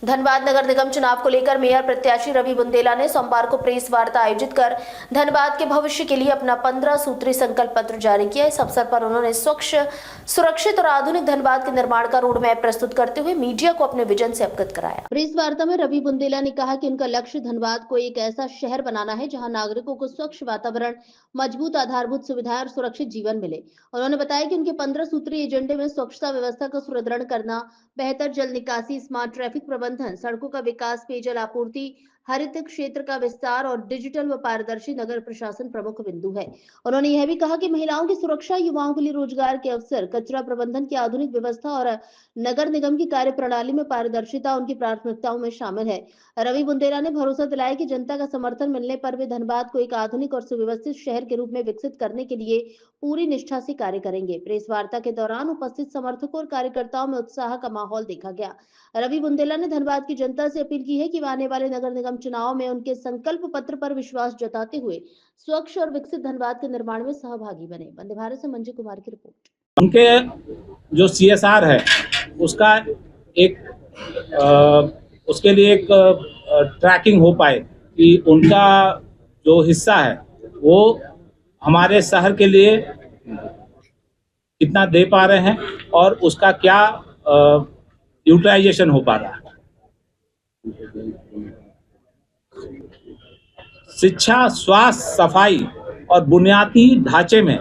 धनबाद नगर निगम चुनाव को लेकर मेयर प्रत्याशी रवि बुंदेला ने सोमवार को प्रेस वार्ता आयोजित कर धनबाद के भविष्य के लिए अपना 15 सूत्री संकल्प पत्र जारी किया। इस अवसर पर उन्होंने स्वच्छ, सुरक्षित और आधुनिक धनबाद के निर्माण का रोड मैप प्रस्तुत करते हुए मीडिया को अपने विजन से अवगत कराया। प्रेस वार्ता में रवि बुंदेला ने कहा कि उनका लक्ष्य धनबाद को एक ऐसा शहर बनाना है जहाँ नागरिकों को स्वच्छ वातावरण, मजबूत आधारभूत सुविधाएं और सुरक्षित जीवन मिले। उन्होंने बताया कि उनके 15 सूत्री एजेंडे में स्वच्छता व्यवस्था को सुदृढ़ करना, बेहतर जल निकासी, स्मार्ट ट्रैफिक प्रबंधन, सड़कों का विकास, पेयजल आपूर्ति, हरित क्षेत्र का विस्तार और डिजिटल व पारदर्शी नगर प्रशासन प्रमुख बिंदु है। उन्होंने यह भी कहा कि महिलाओं की सुरक्षा, युवाओं के लिए रोजगार के अवसर, कचरा प्रबंधन की आधुनिक व्यवस्था और नगर निगम की कार्य प्रणाली में पारदर्शिता उनकी प्राथमिकताओं में शामिल है। रवि बुंदेला ने भरोसा दिलाया कि जनता का समर्थन मिलने पर वे धनबाद को एक आधुनिक और सुव्यवस्थित शहर के रूप में विकसित करने के लिए पूरी निष्ठा से कार्य करेंगे। प्रेस वार्ता के दौरान उपस्थित समर्थकों और कार्यकर्ताओं में उत्साह का माहौल देखा गया। रवि बुंदेला ने धनबाद की जनता से अपील की है कि वह आने वाले नगर निगम चुनाव में उनके संकल्प पत्र पर विश्वास जताते हुए स्वच्छ और विकसित धनबाद के निर्माण में सहभागी बने। वंदे भारत से मंजू कुमार की रिपोर्ट। उनके जो CSR है उसका एक उसके लिए एक ट्रैकिंग हो पाए कि उनका जो हिस्सा है वो हमारे शहर के लिए कितना दे पा रहे हैं और उसका क्या यूटिलाइजेशन हो पा रहा है। शिक्षा, स्वास्थ्य, सफाई और बुनियादी ढांचे में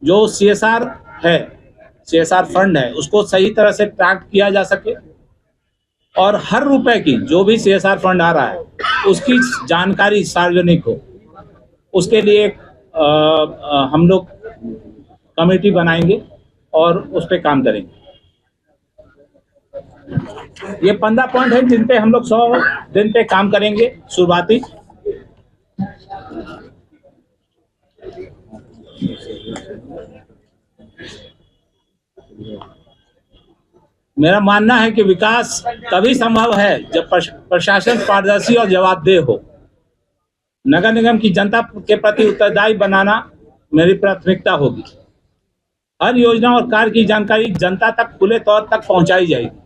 जो CSR है, CSR फंड है, उसको सही तरह से ट्रैक किया जा सके और हर रुपए की जो भी CSR फंड आ रहा है उसकी जानकारी सार्वजनिक हो। उसके लिए हम लोग कमेटी बनाएंगे और उस पर काम करेंगे। ये 15 पॉइंट है जिन पे हम लोग 100 दिन पे काम करेंगे शुरुआती। मेरा मानना है कि विकास तभी संभव है जब प्रशासन पारदर्शी और जवाबदेह हो। नगर निगम की जनता के प्रति उत्तरदायी बनाना मेरी प्राथमिकता होगी। हर योजना और कार्य की जानकारी जनता तक खुले तौर तक पहुंचाई जाएगी।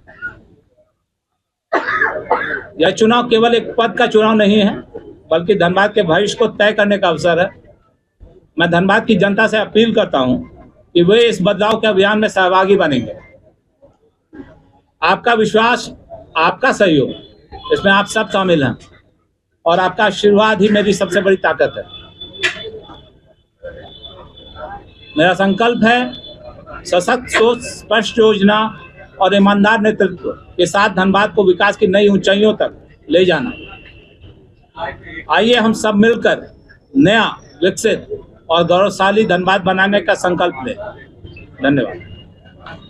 यह चुनाव केवल एक पद का चुनाव नहीं है, बल्कि धनबाद के भविष्य को तय करने का अवसर है। मैं धनबाद की जनता से अपील करता हूं कि वे इस बदलाव के अभियान में सहभागी बनेंगे। आपका विश्वास, आपका सहयोग, इसमें आप सब शामिल हैं और आपका आशीर्वाद ही मेरी सबसे बड़ी ताकत है। मेरा संकल्प है सशक्त सोच, स्पष्ट योजना और ईमानदार नेतृत्व के साथ धनबाद को विकास की नई ऊंचाइयों तक ले जाना। आइए हम सब मिलकर नया, विकसित और गौरवशाली धनबाद बनाने का संकल्प लें। धन्यवाद।